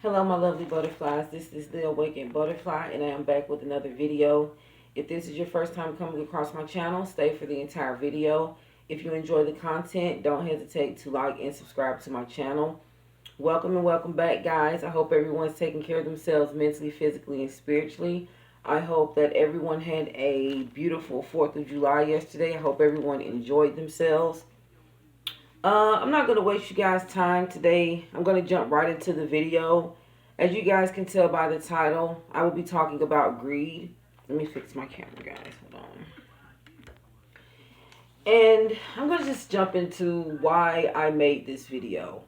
Hello, my lovely butterflies. This is the Awakened Butterfly, and I am back with another video. If this is your first time coming across my channel, stay for the entire video. If you enjoy the content, don't hesitate to like and subscribe to my channel. Welcome and welcome back, guys. I hope everyone's taking care of themselves mentally, physically, and spiritually. I hope that everyone had a beautiful 4th of July yesterday. I hope everyone enjoyed themselves. I'm not going to waste you guys' time today. I'm going to jump right into the video. As you guys can tell by the title, I will be talking about greed. Let me fix my camera, guys. Hold on. And I'm going to just jump into why I made this video.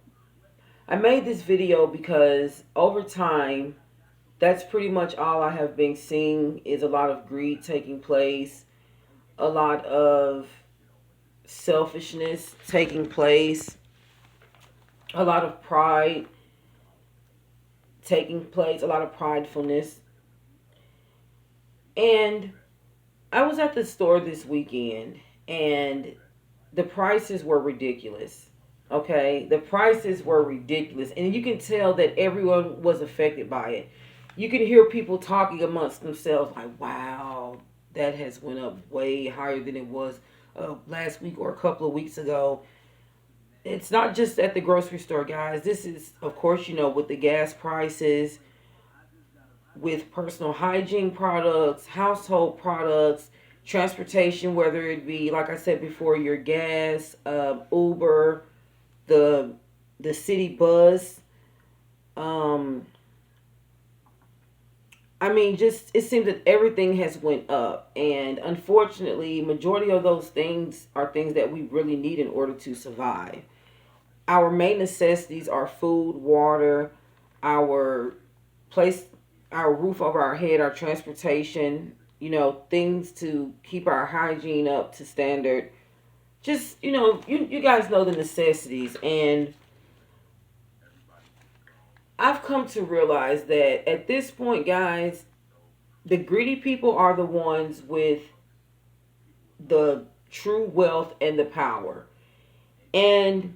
I made this video because over time, that's pretty much all I have been seeing is a lot of greed taking place, a lot of selfishness taking place, a lot of pride taking place, a lot of pridefulness. And I was at the store this weekend and the prices were ridiculous. Okay, the prices were ridiculous, and you can tell that everyone was affected by it. You can hear people talking amongst themselves like, wow, that has went up way higher than it was last week or a couple of weeks ago. It's not just at the grocery store, guys. This is, of course, with the gas prices, with personal hygiene products, household products, transportation, whether it be, like I said before, your gas, Uber, the city bus. Um, I mean, just it seems that everything has went up, and unfortunately, majority of those things are things that we really need in order to survive. Our main necessities are food, water, our place, our roof over our head, our transportation, things to keep our hygiene up to standard. Just, you guys know the necessities. And I've come to realize that at this point, guys, the greedy people are the ones with the true wealth and the power. And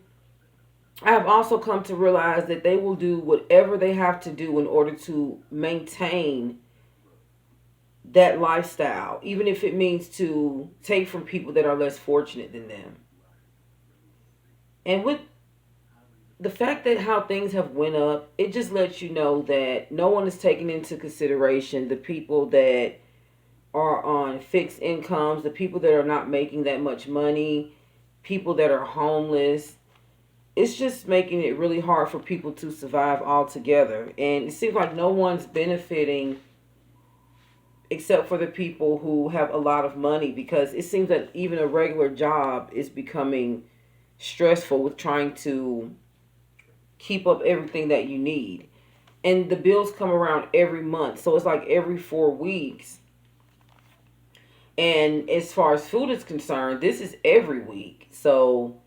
I have also come to realize that they will do whatever they have to do in order to maintain that lifestyle, even if it means to take from people that are less fortunate than them. And with the fact that how things have went up, it just lets you know that no one is taking into consideration the people that are on fixed incomes, the people that are not making that much money, people that are homeless. It's just making it really hard for people to survive altogether. And it seems like no one's benefiting except for the people who have a lot of money, because it seems that even a regular job is becoming stressful with trying to keep up everything that you need. And the bills come around every month. So it's like every 4 weeks. And as far as food is concerned, this is every week. So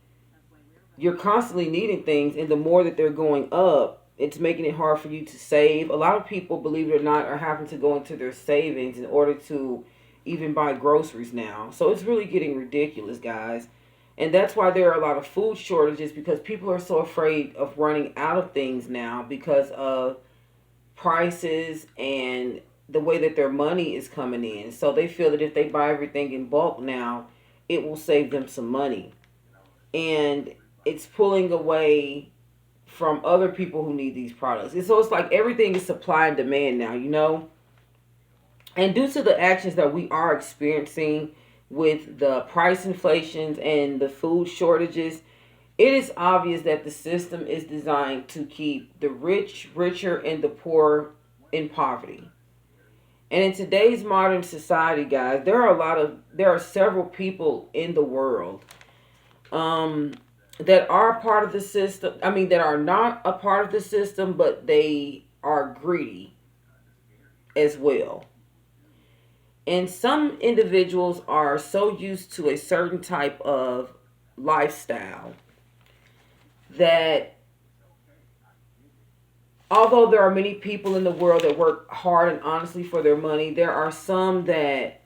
you're constantly needing things, and the more that they're going up, it's making it hard for you to save. A lot of people, believe it or not, are having to go into their savings in order to even buy groceries now. So it's really getting ridiculous, guys. And that's why there are a lot of food shortages, because people are so afraid of running out of things now because of prices and the way that their money is coming in. So they feel that if they buy everything in bulk now, it will save them some money. And it's pulling away from other people who need these products. And so it's like everything is supply and demand now. And due to the actions that we are experiencing with the price inflations and the food shortages, it is obvious that the system is designed to keep the rich richer and the poor in poverty. And in today's modern society, guys, there are several people in the world um that are part of the system. I mean, that are not a part of the system, but they are greedy as well. And some individuals are so used to a certain type of lifestyle that although there are many people in the world that work hard and honestly for their money, there are some that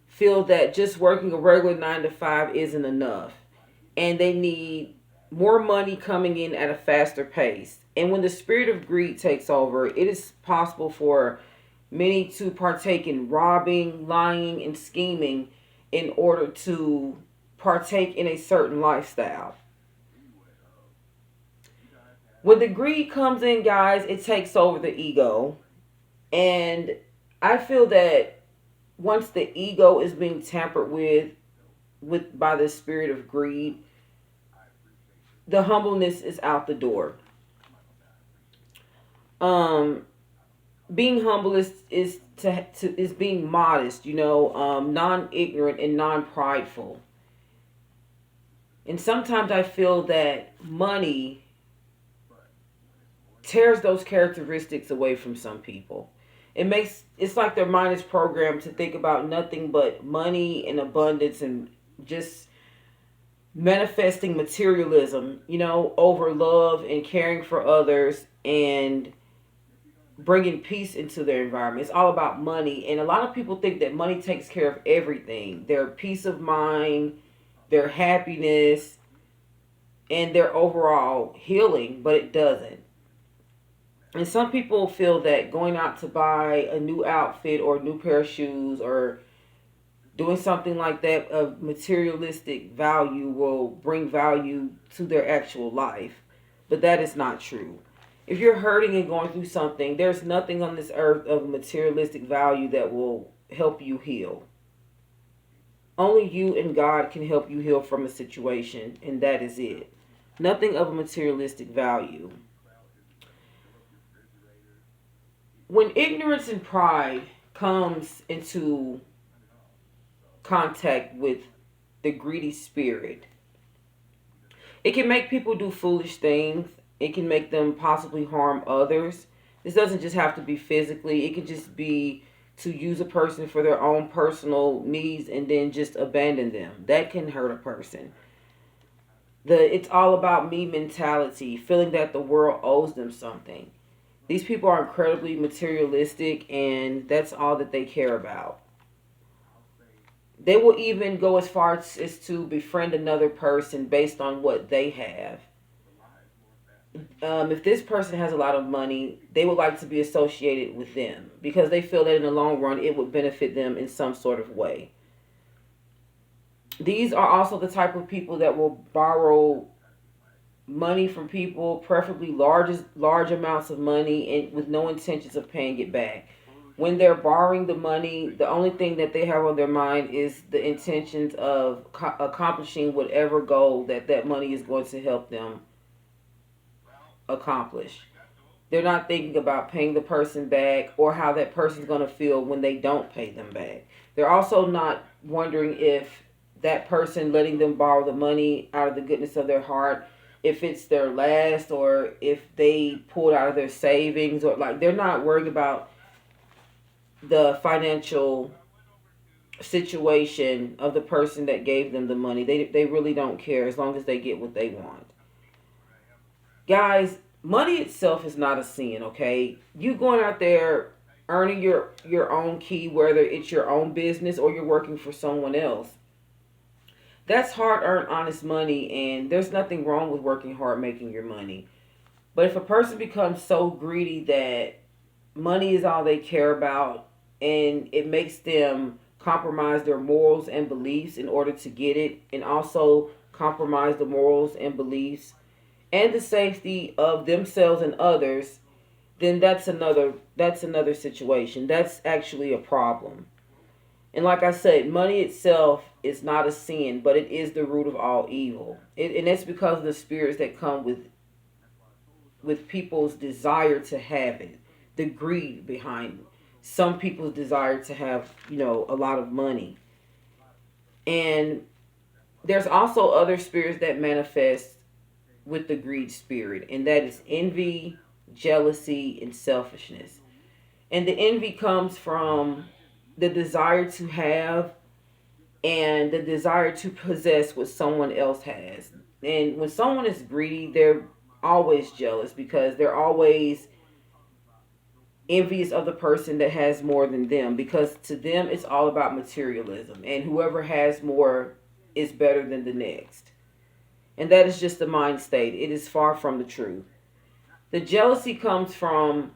feel that just working a regular 9 to 5 isn't enough. And they need more money coming in at a faster pace. And when the spirit of greed takes over, it is possible for many to partake in robbing, lying, and scheming in order to partake in a certain lifestyle. When the greed comes in, guys, it takes over the ego. And I feel that once the ego is being tampered with by the spirit of greed, the humbleness is out the door. Um, Being humble is being modest, non ignorant and non prideful. And sometimes I feel that money tears those characteristics away from some people. It's like their mind is programmed to think about nothing but money and abundance and just manifesting materialism, over love and caring for others and bringing peace into their environment. It's all about money. And a lot of people think that money takes care of everything, their peace of mind, their happiness, and their overall healing, but it doesn't. And some people feel that going out to buy a new outfit or a new pair of shoes or doing something like that of materialistic value will bring value to their actual life. But that is not true. If you're hurting and going through something, there's nothing on this earth of materialistic value that will help you heal. Only you and God can help you heal from a situation, and that is it. Nothing of a materialistic value. When ignorance and pride comes into contact with the greedy spirit, it can make people do foolish things. It can make them possibly harm others. This doesn't just have to be physically. It could just be to use a person for their own personal needs and then just abandon them. That can hurt a person. It's all about me mentality, feeling that the world owes them something. These people are incredibly materialistic and that's all that they care about. They will even go as far as to befriend another person based on what they have. If this person has a lot of money, they would like to be associated with them because they feel that in the long run it would benefit them in some sort of way. These are also the type of people that will borrow money from people, preferably large amounts of money, and with no intentions of paying it back. When they're borrowing the money, the only thing that they have on their mind is the intentions of accomplishing whatever goal that money is going to help them accomplish. They're not thinking about paying the person back or how that person's going to feel when they don't pay them back. They're also not wondering if that person letting them borrow the money out of the goodness of their heart, if it's their last or if they pulled out of their savings, or like they're not worried about the financial situation of the person that gave them the money. They really don't care as long as they get what they want. Guys, money itself is not a sin, okay? You going out there earning your own key, whether it's your own business or you're working for someone else. That's hard earned honest money, and there's nothing wrong with working hard making your money. But if a person becomes so greedy that money is all they care about and it makes them compromise their morals and beliefs in order to get it, and also compromise the morals and beliefs and the safety of themselves and others, then that's another situation. That's actually a problem. And like I said, money itself is not a sin, but it is the root of all evil. And that's because of the spirits that come with people's desire to have it, the greed behind some people's desire to have, a lot of money. And there's also other spirits that manifest with the greed spirit, and that is envy, jealousy, and selfishness. And the envy comes from the desire to have and the desire to possess what someone else has. And when someone is greedy, they're always jealous because they're always envious of the person that has more than them, because to them it's all about materialism and whoever has more is better than the next. And that is just the mind state. It is far from the truth. The jealousy comes from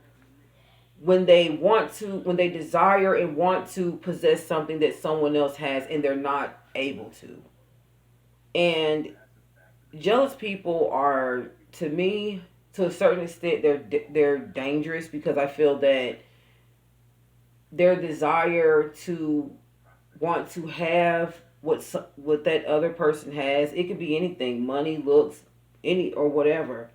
when they desire and want to possess something that someone else has and they're not able to. And jealous people are, to me, to a certain extent, they're dangerous because I feel that their desire to want to have what that other person has, it could be anything, money, looks, any or whatever.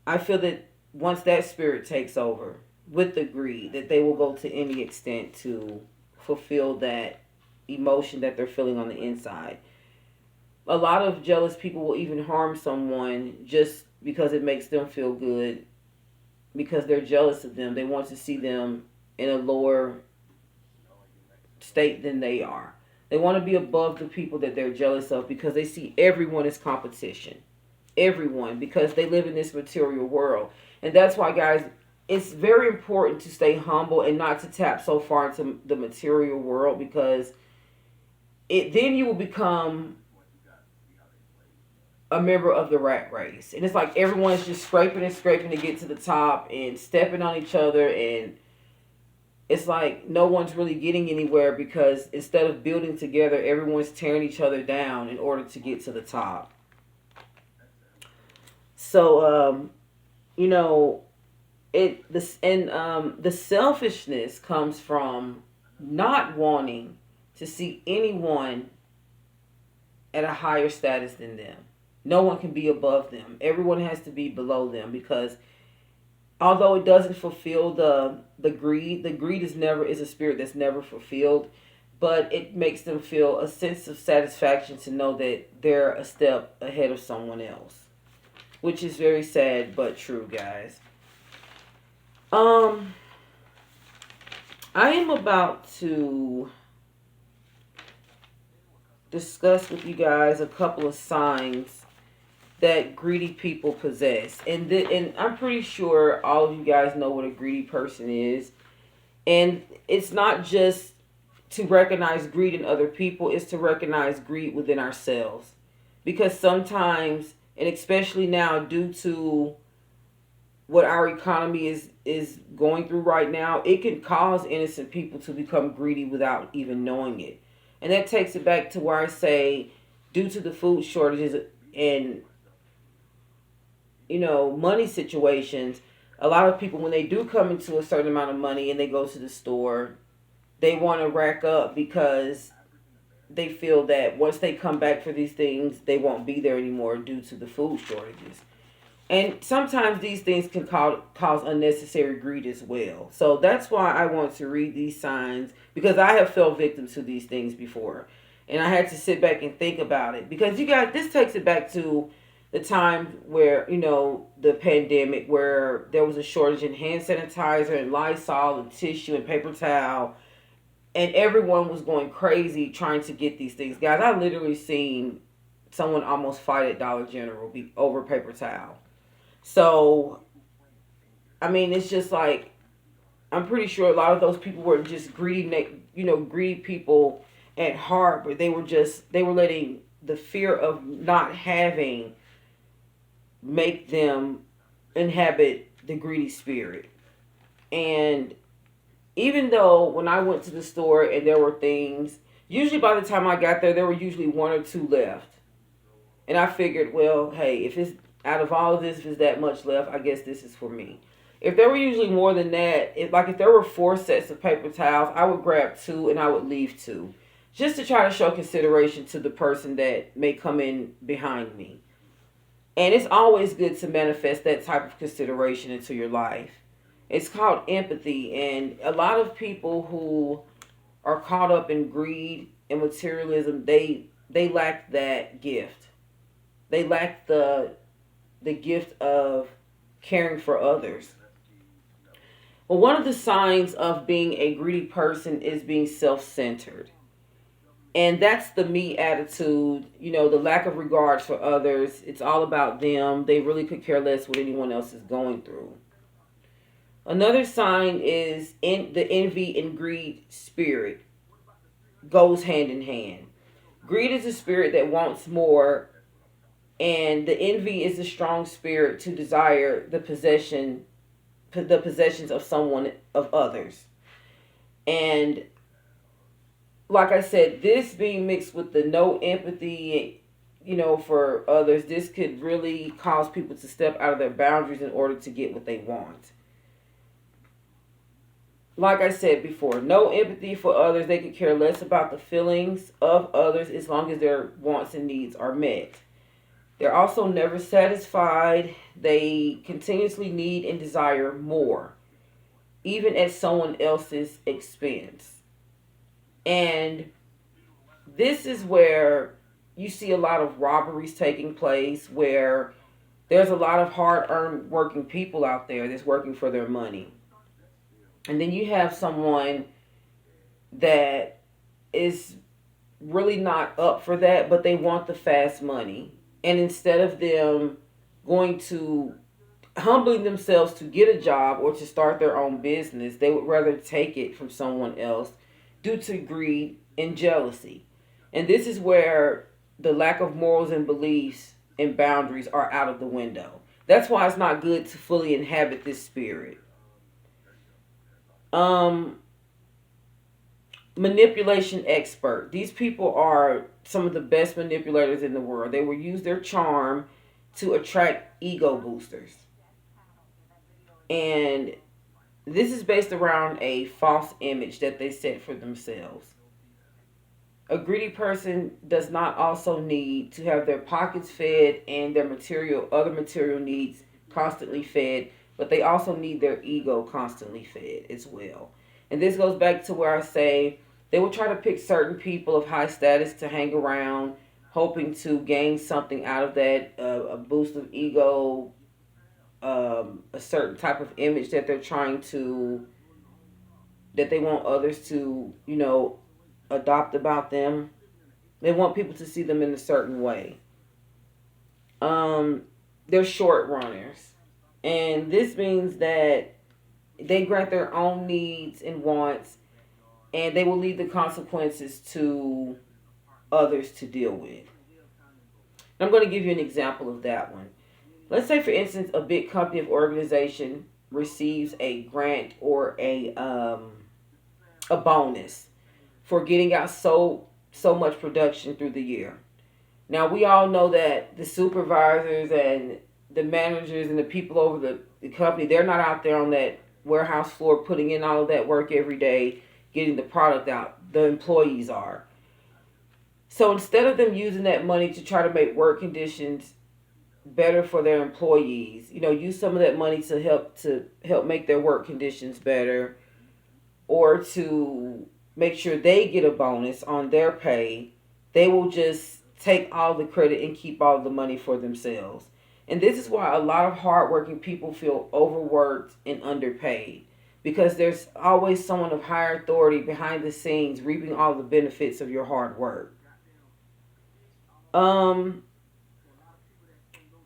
I feel that once that spirit takes over with the greed, that they will go to any extent to fulfill that emotion that they're feeling on the inside. A lot of jealous people will even harm someone just because it makes them feel good, because they're jealous of them. They want to see them in a lower state than they are. They want to be above the people that they're jealous of because they see everyone as competition. Everyone, because they live in this material world. And that's why, guys, it's very important to stay humble and not to tap so far into the material world, because it then you will become a member of the rat race. And it's like everyone's just scraping and scraping to get to the top and stepping on each other, and it's like no one's really getting anywhere because instead of building together, everyone's tearing each other down in order to get to the top. So you know, the selfishness comes from not wanting to see anyone at a higher status than them. No one can be above them. Everyone has to be below them, because although it doesn't fulfill the greed is a spirit that's never fulfilled, but it makes them feel a sense of satisfaction to know that they're a step ahead of someone else, which is very sad but true, guys. Um, I am about to discuss with you guys a couple of signs that greedy people possess, and I'm pretty sure all of you guys know what a greedy person is. And it's not just to recognize greed in other people; it's to recognize greed within ourselves, because sometimes, and especially now, due to what our economy is going through right now, it can cause innocent people to become greedy without even knowing it. And that takes it back to where I say, due to the food shortages and money situations, a lot of people, when they do come into a certain amount of money and they go to the store, they want to rack up because they feel that once they come back for these things, they won't be there anymore due to the food shortages. And sometimes these things can cause unnecessary greed as well. So that's why I want to read these signs, because I have fell victim to these things before. And I had to sit back and think about it. Because you guys, this takes it back to the time where, the pandemic, where there was a shortage in hand sanitizer and Lysol and tissue and paper towel. And everyone was going crazy trying to get these things. Guys, I literally seen someone almost fight at Dollar General over paper towel. So, I mean, it's just like, I'm pretty sure a lot of those people were just greedy, greedy people at heart, but they were letting the fear of not having make them inhabit the greedy spirit. And even though when I went to the store and there were things, usually by the time I got there were usually one or two left. And I figured, well, hey, if it's out of all of this, if it's that much left, I guess this is for me. If there were usually more than that, if there were four sets of paper towels, I would grab two and I would leave two, just to try to show consideration to the person that may come in behind me. And it's always good to manifest that type of consideration into your life. It's called empathy, and a lot of people who are caught up in greed and materialism, they lack that gift. They lack the gift of caring for others. Well, one of the signs of being a greedy person is being self-centered. And that's the me attitude, the lack of regard for others. It's all about them. They really could care less what anyone else is going through. Another sign is in the envy and greed spirit goes hand in hand. Greed is a spirit that wants more, And the envy is a strong spirit to desire the possessions of someone, of others. And like I said, this being mixed with the no empathy, for others, this could really cause people to step out of their boundaries in order to get what they want. Like I said before, no empathy for others. They could care less about the feelings of others as long as their wants and needs are met. They're also never satisfied. They continuously need and desire more, even at someone else's expense. And this is where you see a lot of robberies taking place, where there's a lot of hard earned working people out there that's working for their money. And then you have someone that is really not up for that, but they want the fast money. And instead of them going to humbling themselves to get a job or to start their own business, they would rather take it from someone else due to greed and jealousy. And this is where the lack of morals and beliefs and boundaries are out of the window. That's why it's not good to fully inhabit this spirit. Um, Manipulation expert. These people are some of the best manipulators in the world. They will use their charm to attract ego boosters. And this is based around a false image that they set for themselves. A greedy person does not also need to have their pockets fed and their other material needs constantly fed, but they also need their ego constantly fed as well. And this goes back to where I say they will try to pick certain people of high status to hang around, hoping to gain something out of that, a boost of ego, a certain type of image that that they want others to, adopt about them. They want people to see them in a certain way. Um, they're short runners. And this means that they grant their own needs and wants, and they will leave the consequences to others to deal with. I'm going to give you an example of that one. Let's say, for instance, a big company or organization receives a grant or a bonus for getting out so much production through the year. Now we all know that the supervisors and the managers and the people over the company, they're not out there on that warehouse floor putting in all of that work every day, getting the product out. The employees are. So instead of them using that money to try to make work conditions better for their employees, use some of that money to help make their work conditions better, or to make sure they get a bonus on their pay, they will just take all the credit and keep all the money for themselves. And this is why a lot of hardworking people feel overworked and underpaid, because there's always someone of higher authority behind the scenes reaping all the benefits of your hard work. Um,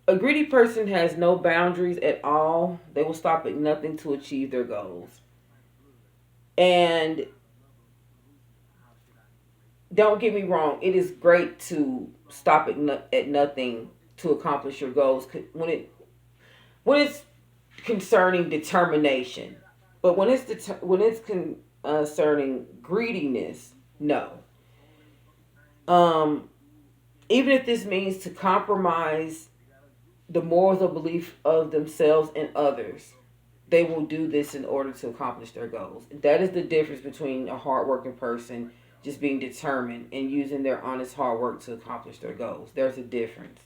a greedy person has no boundaries at all. They will stop at nothing to achieve their goals. And don't get me wrong, it is great to stop at nothing to accomplish your goals when it's concerning determination. But when it's concerning greediness, no. Um, Even if this means to compromise the morals or belief of themselves and others, they will do this in order to accomplish their goals. That is the difference between a hardworking person just being determined and using their honest hard work to accomplish their goals. There's a difference.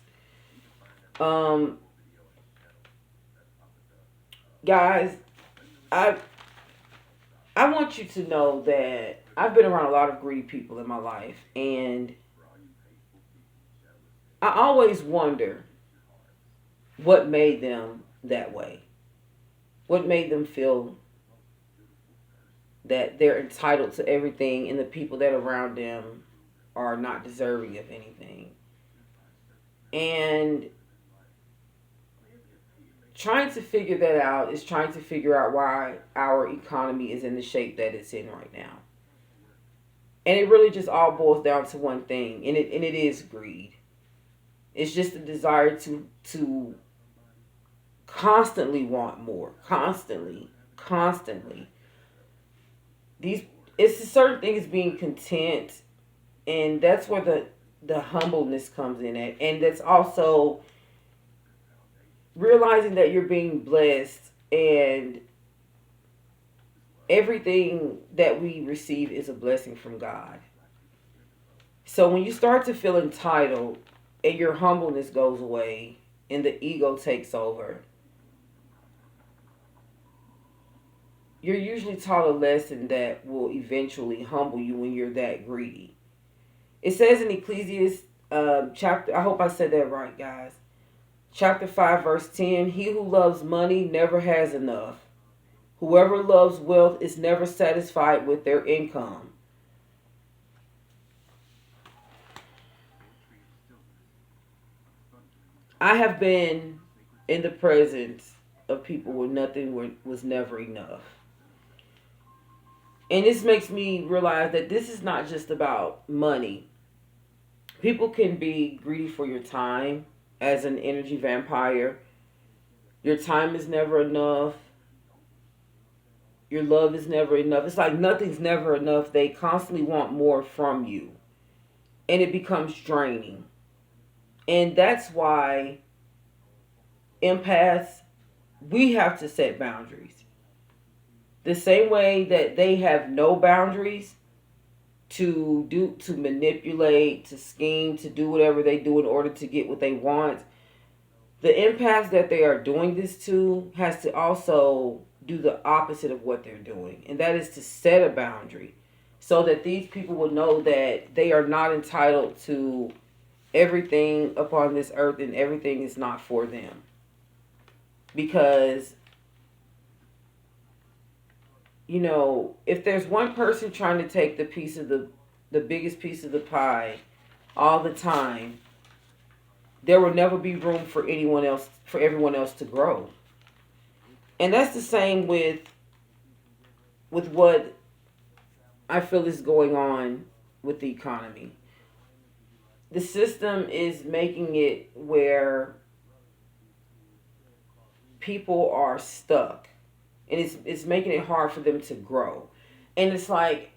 Um, Guys, I I want you to know that I've been around a lot of greedy people in my life, and I always wonder what made them that way. What made them feel that they're entitled to everything and the people that are around them are not deserving of anything. And trying to figure that out is trying to figure out why our economy is in the shape that it's in right now. And it really just all boils down to one thing, and it is greed. It's just a desire to constantly want more, constantly. These it's a certain thing is being content, and that's where the humbleness comes in at, and that's also realizing that you're being blessed and everything that we receive is a blessing from God. So when you start to feel entitled and your humbleness goes away and the ego takes over, you're usually taught a lesson that will eventually humble you when you're that greedy. It says in Ecclesiastes chapter, I hope I said that right, guys. Chapter 5, verse 10, he who loves money never has enough. Whoever loves wealth is never satisfied with their income. I have been in the presence of people where nothing was never enough. And this makes me realize that this is not just about money. People can be greedy for your time as an energy vampire. Your time is never enough. Your love is never enough. It's like nothing's never enough. They constantly want more from you. And it becomes draining. And that's why empaths, we have to set boundaries. The same way that they have no boundaries to manipulate, to scheme, to do whatever they do in order to get what they want. The empaths that they are doing this to has to also do the opposite of what they're doing, and that is to set a boundary so that these people will know that they are not entitled to everything upon this earth and everything is not for them. Because, if there's one person trying to take the biggest piece of the pie all the time, there will never be room for everyone else to grow. And that's the same with what I feel is going on with the economy. The system is making it where people are stuck, and it's making it hard for them to grow. And it's like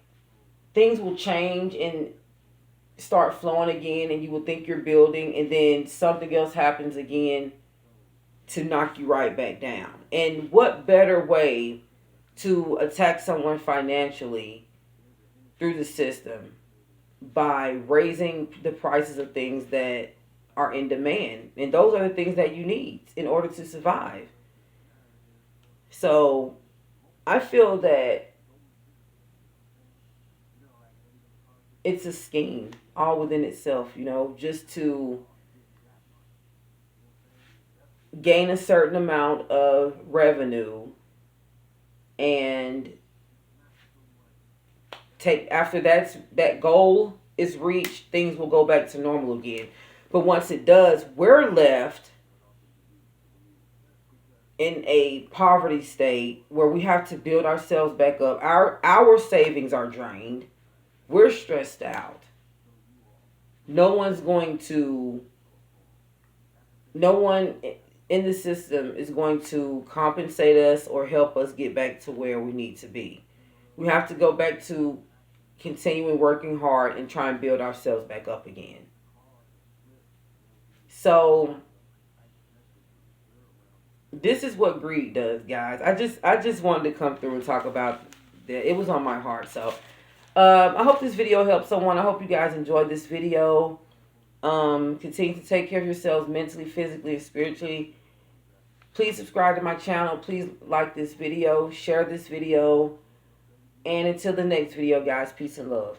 things will change and start flowing again, and you will think you're building, and then something else happens again to knock you right back down. And what better way to attack someone financially through the system by raising the prices of things that are in demand, and those are the things that you need in order to survive. So I feel that it's a scheme all within itself, just to gain a certain amount of revenue, and take after that goal is reached, things will go back to normal again. But once it does, we're left in a poverty state where we have to build ourselves back up. Our savings are drained. We're stressed out. No one's going to no one in the system is going to compensate us or help us get back to where we need to be. We have to go back to continuing working hard and try and build ourselves back up again. So this is what greed does, guys. I just wanted to come through and talk about that. It was on my heart. So I hope this video helped someone. I hope you guys enjoyed this video. Continue to take care of yourselves mentally, physically, and spiritually. Please subscribe to my channel. Please like this video. Share this video. And until the next video, guys, peace and love.